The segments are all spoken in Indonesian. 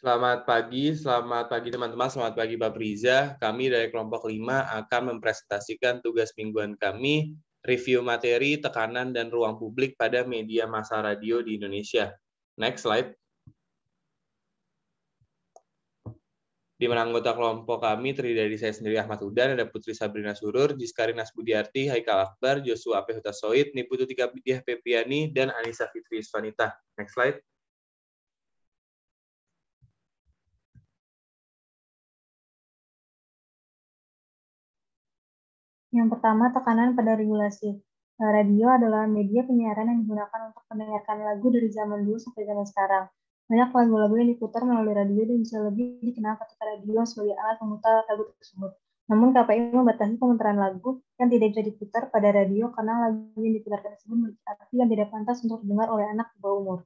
Selamat pagi teman-teman, selamat pagi Pak Priza. Kami dari kelompok 5 akan mempresentasikan tugas mingguan kami, review materi, tekanan, dan ruang publik pada media massa radio di Indonesia. Next slide. Di mana anggota kelompok kami terdiri dari saya sendiri Ahmad Hudan, ada Putri Sabrina Surur, Jiskari Nasbudiarti, Haikal Akbar, Joshua Ape Hutasoid, Niputu Tika Bidiah Pepiani, dan Anissa Fitri Isvanita. Next slide. Yang pertama, tekanan pada regulasi. Radio adalah media penyiaran yang digunakan untuk mendengarkan lagu dari zaman dulu sampai zaman sekarang. Banyak lagu-lagu yang diputar melalui radio dan bisa lebih dikenal ketika radio sebagai alat pemutar lagu tersebut. Namun KPI membatasi pemutaran lagu yang tidak bisa diputar pada radio karena lagu yang diputarkan tersebut memiliki arti yang tidak pantas untuk didengar oleh anak di bawah umur.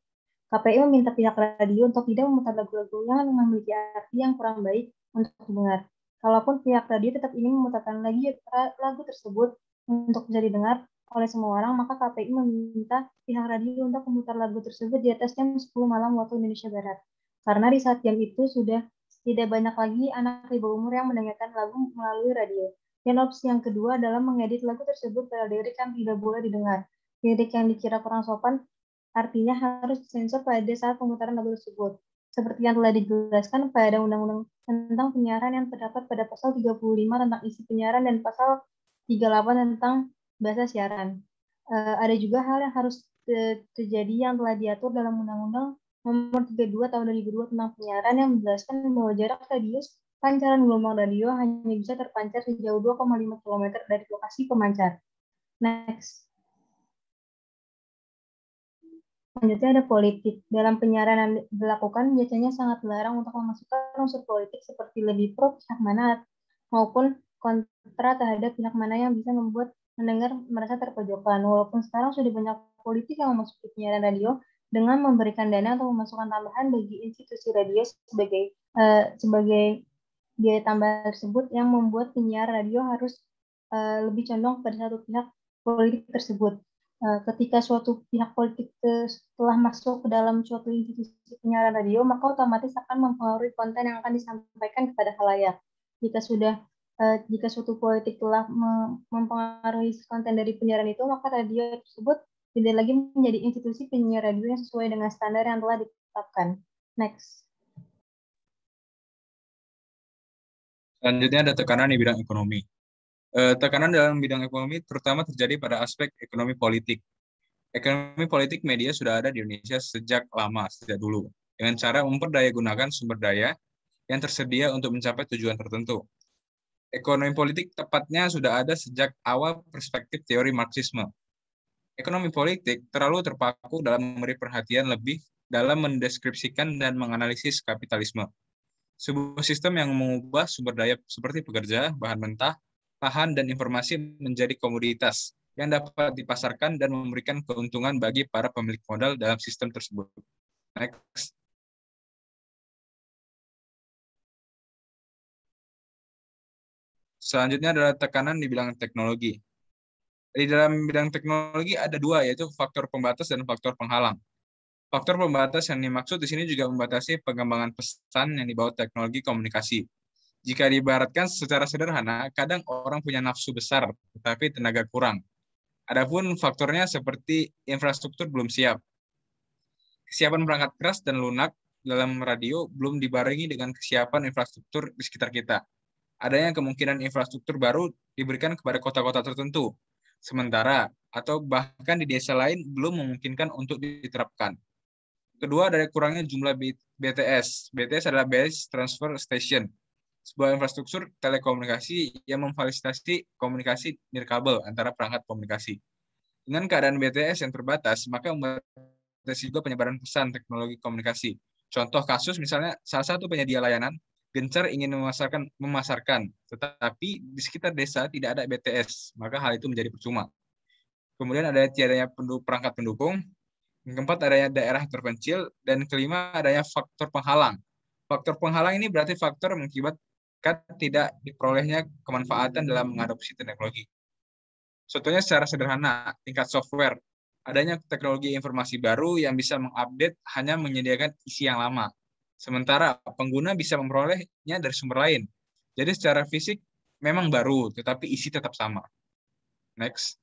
KPI meminta pihak radio untuk tidak memutar lagu-lagu yang memiliki arti yang kurang baik untuk didengar. Kalaupun pihak radio tetap ingin memutarkan lagu tersebut untuk bisa didengar oleh semua orang, maka KPI meminta pihak radio untuk memutar lagu tersebut di atas jam 10 malam waktu Indonesia Barat. Karena di saat jam itu sudah tidak banyak lagi anak di bawah umur yang mendengarkan lagu melalui radio. Dan opsi yang kedua adalah mengedit lagu tersebut pada lirik yang tidak boleh didengar. Lirik yang dikira kurang sopan artinya harus disensor pada saat pemutaran lagu tersebut. Seperti yang telah dijelaskan pada Undang-Undang tentang penyiaran yang terdapat pada pasal 35 tentang isi penyiaran dan pasal 38 tentang bahasa siaran. Ada juga hal yang harus terjadi yang telah diatur dalam Undang-Undang Nomor 32 Tahun 2002 tentang penyiaran yang menjelaskan bahwa jarak radius pancaran gelombang radio hanya bisa terpancar sejauh 2,5 km dari lokasi pemancar. Next. Selanjutnya ada politik. Dalam penyiaran yang dilakukan biasanya sangat dilarang untuk memasukkan unsur politik seperti lebih pro pihak mana maupun kontra terhadap pihak mana yang bisa membuat mendengar merasa terpojokan. Walaupun sekarang sudah banyak politik yang memasuki penyiaran radio dengan memberikan dana atau memasukkan tambahan bagi institusi radio sebagai biaya tambahan tersebut yang membuat penyiar radio harus lebih condong pada satu pihak politik tersebut. Ketika suatu pihak politik telah masuk ke dalam suatu institusi penyiaran radio, maka otomatis akan mempengaruhi konten yang akan disampaikan kepada khalayak. Jika suatu politik telah mempengaruhi konten dari penyiaran itu, maka radio tersebut tidak lagi menjadi institusi penyiar radio yang sesuai dengan standar yang telah ditetapkan. Next. Selanjutnya ada tekanan di bidang ekonomi. Tekanan dalam bidang ekonomi terutama terjadi pada aspek ekonomi politik. Ekonomi politik media sudah ada di Indonesia sejak lama, sejak dulu, dengan cara memperdayagunakan sumber daya yang tersedia untuk mencapai tujuan tertentu. Ekonomi politik tepatnya sudah ada sejak awal perspektif teori Marxisme. Ekonomi politik terlalu terpaku dalam memberi perhatian lebih dalam mendeskripsikan dan menganalisis kapitalisme. Sebuah sistem yang mengubah sumber daya seperti pekerja, bahan mentah, lahan, dan informasi menjadi komoditas yang dapat dipasarkan dan memberikan keuntungan bagi para pemilik modal dalam sistem tersebut. Next. Selanjutnya adalah tekanan di bidang teknologi. Di dalam bidang teknologi ada dua, yaitu faktor pembatas dan faktor penghalang. Faktor pembatas yang dimaksud di sini juga membatasi pengembangan pesan yang dibawa teknologi komunikasi. Jika diibaratkan secara sederhana, kadang orang punya nafsu besar, tetapi tenaga kurang. Adapun faktornya seperti infrastruktur belum siap. Kesiapan perangkat keras dan lunak dalam radio belum dibarengi dengan kesiapan infrastruktur di sekitar kita. Adanya kemungkinan infrastruktur baru diberikan kepada kota-kota tertentu, sementara atau bahkan di desa lain belum memungkinkan untuk diterapkan. Kedua, dari kurangnya jumlah BTS. BTS adalah Base Transfer Station, sebuah infrastruktur telekomunikasi yang memfasilitasi komunikasi nirkabel antara perangkat komunikasi. Dengan keadaan BTS yang terbatas, maka membatasi juga penyebaran pesan teknologi komunikasi. Contoh kasus misalnya salah satu penyedia layanan gencar ingin memasarkan, tetapi di sekitar desa tidak ada BTS, maka hal itu menjadi percuma. Kemudian ada tiadanya perangkat pendukung, yang keempat adanya daerah terpencil, dan kelima adanya faktor penghalang. Faktor penghalang ini berarti faktor mengakibatkan tidak diperolehnya kemanfaatan dalam mengadopsi teknologi. Contohnya secara sederhana, tingkat software. Adanya teknologi informasi baru yang bisa mengupdate hanya menyediakan isi yang lama. Sementara pengguna bisa memperolehnya dari sumber lain. Jadi secara fisik memang baru, tetapi isi tetap sama. Next.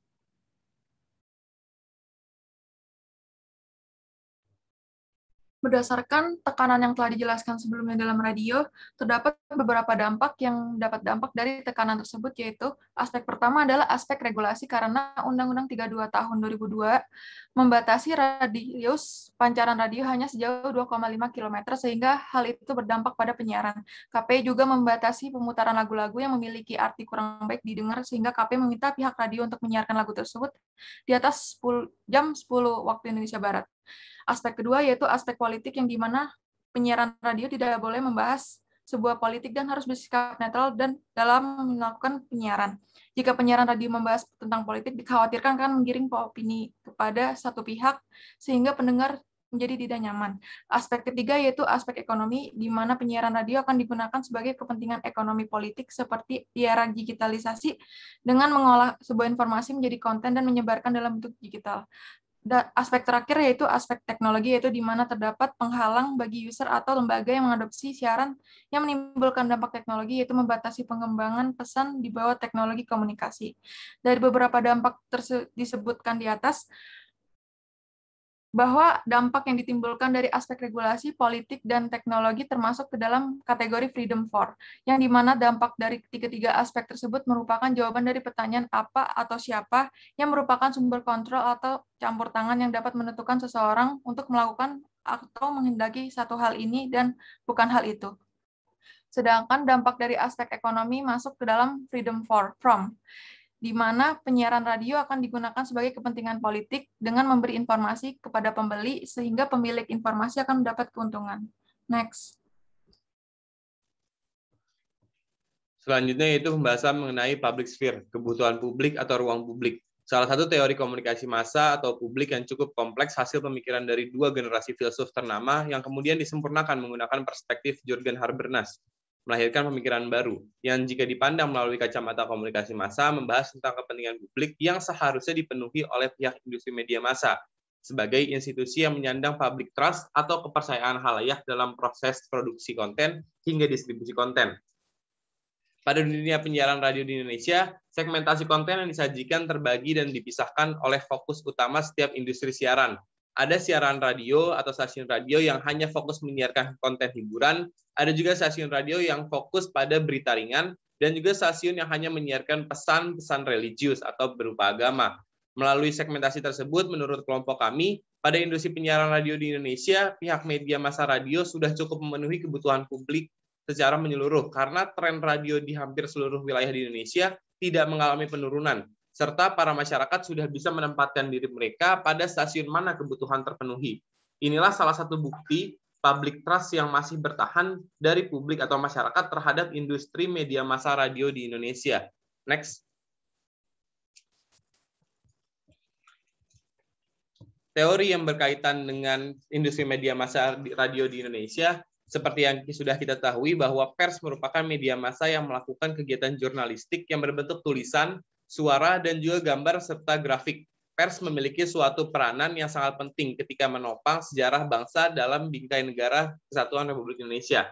Berdasarkan tekanan yang telah dijelaskan sebelumnya dalam radio, terdapat beberapa dampak yang dapat dampak dari tekanan tersebut, yaitu aspek pertama adalah aspek regulasi karena Undang-Undang 32 tahun 2002 membatasi radius pancaran radio hanya sejauh 2,5 km sehingga hal itu berdampak pada penyiaran. KPI juga membatasi pemutaran lagu-lagu yang memiliki arti kurang baik didengar sehingga KPI meminta pihak radio untuk menyiarkan lagu tersebut di atas jam 10 waktu Indonesia Barat. Aspek kedua yaitu aspek politik yang dimana penyiaran radio tidak boleh membahas sebuah politik dan harus bersikap netral dan dalam melakukan penyiaran. Jika penyiaran radio membahas tentang politik, dikhawatirkan akan menggiring opini kepada satu pihak sehingga pendengar menjadi tidak nyaman. Aspek ketiga yaitu aspek ekonomi, di mana penyiaran radio akan digunakan sebagai kepentingan ekonomi politik seperti era digitalisasi dengan mengolah sebuah informasi menjadi konten dan menyebarkan dalam bentuk digital. Aspek terakhir yaitu aspek teknologi, yaitu di mana terdapat penghalang bagi user atau lembaga yang mengadopsi siaran yang menimbulkan dampak teknologi, yaitu membatasi pengembangan pesan di bawah teknologi komunikasi. Dari beberapa dampak disebutkan di atas, bahwa dampak yang ditimbulkan dari aspek regulasi, politik, dan teknologi termasuk ke dalam kategori Freedom for, yang dimana dampak dari ketiga aspek tersebut merupakan jawaban dari pertanyaan apa atau siapa yang merupakan sumber kontrol atau campur tangan yang dapat menentukan seseorang untuk melakukan atau menghendaki satu hal ini dan bukan hal itu. Sedangkan dampak dari aspek ekonomi masuk ke dalam Freedom from, di mana penyiaran radio akan digunakan sebagai kepentingan politik dengan memberi informasi kepada pembeli sehingga pemilik informasi akan mendapat keuntungan. Next. Selanjutnya yaitu pembahasan mengenai public sphere, kebutuhan publik atau ruang publik. Salah satu teori komunikasi massa atau publik yang cukup kompleks hasil pemikiran dari dua generasi filsuf ternama yang kemudian disempurnakan menggunakan perspektif Jürgen Habermas, melahirkan pemikiran baru, yang jika dipandang melalui kacamata komunikasi massa membahas tentang kepentingan publik yang seharusnya dipenuhi oleh pihak industri media massa, sebagai institusi yang menyandang public trust atau kepercayaan halayak dalam proses produksi konten hingga distribusi konten. Pada dunia penyiaran radio di Indonesia, segmentasi konten yang disajikan terbagi dan dipisahkan oleh fokus utama setiap industri siaran. Ada siaran radio atau stasiun radio yang hanya fokus menyiarkan konten hiburan, ada juga stasiun radio yang fokus pada berita ringan, dan juga stasiun yang hanya menyiarkan pesan-pesan religius atau berupa agama. Melalui segmentasi tersebut, menurut kelompok kami, pada industri penyiaran radio di Indonesia, pihak media massa radio sudah cukup memenuhi kebutuhan publik secara menyeluruh, karena tren radio di hampir seluruh wilayah di Indonesia tidak mengalami penurunan, serta para masyarakat sudah bisa menempatkan diri mereka pada stasiun mana kebutuhan terpenuhi. Inilah salah satu bukti public trust yang masih bertahan dari publik atau masyarakat terhadap industri media massa radio di Indonesia. Next. Teori yang berkaitan dengan industri media massa radio di Indonesia, seperti yang sudah kita ketahui bahwa pers merupakan media massa yang melakukan kegiatan jurnalistik yang berbentuk tulisan, suara, dan juga gambar serta grafik. Pers memiliki suatu peranan yang sangat penting ketika menopang sejarah bangsa dalam bingkai negara Kesatuan Republik Indonesia.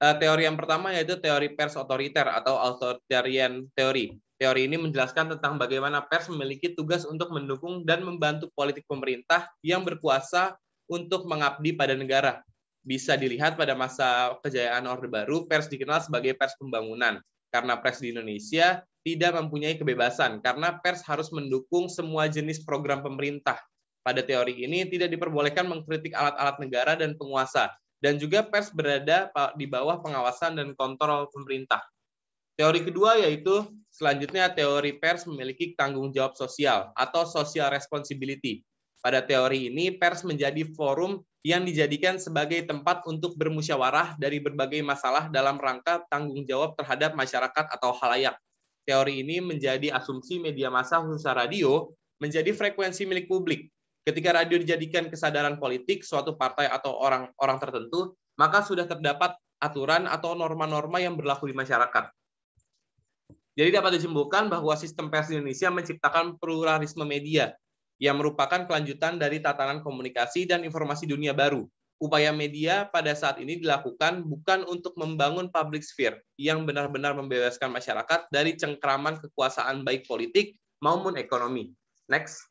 Teori yang pertama yaitu teori pers otoriter atau authoritarian theory. Teori ini menjelaskan tentang bagaimana pers memiliki tugas untuk mendukung dan membantu politik pemerintah yang berkuasa untuk mengabdi pada negara. Bisa dilihat pada masa kejayaan Orde Baru, pers dikenal sebagai pers pembangunan. Karena pers di Indonesia tidak mempunyai kebebasan, karena pers harus mendukung semua jenis program pemerintah. Pada teori ini tidak diperbolehkan mengkritik alat-alat negara dan penguasa, dan juga pers berada di bawah pengawasan dan kontrol pemerintah. Teori kedua yaitu selanjutnya teori pers memiliki tanggung jawab sosial atau social responsibility. Pada teori ini, pers menjadi forum yang dijadikan sebagai tempat untuk bermusyawarah dari berbagai masalah dalam rangka tanggung jawab terhadap masyarakat atau halayak. Teori ini menjadi asumsi media massa khususnya radio menjadi frekuensi milik publik. Ketika radio dijadikan kesadaran politik suatu partai atau orang tertentu, maka sudah terdapat aturan atau norma-norma yang berlaku di masyarakat. Jadi dapat disimpulkan bahwa sistem pers di Indonesia menciptakan pluralisme media yang merupakan kelanjutan dari tatanan komunikasi dan informasi dunia baru. upaya media pada saat ini dilakukan bukan untuk membangun public sphere yang benar-benar membebaskan masyarakat dari cengkraman kekuasaan baik politik maupun ekonomi. Next.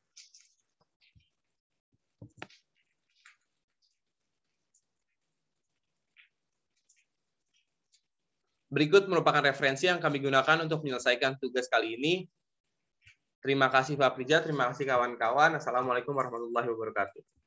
Berikut merupakan referensi yang kami gunakan untuk menyelesaikan tugas kali ini. Terima kasih Pak Prija, terima kasih kawan-kawan. Assalamualaikum warahmatullahi wabarakatuh.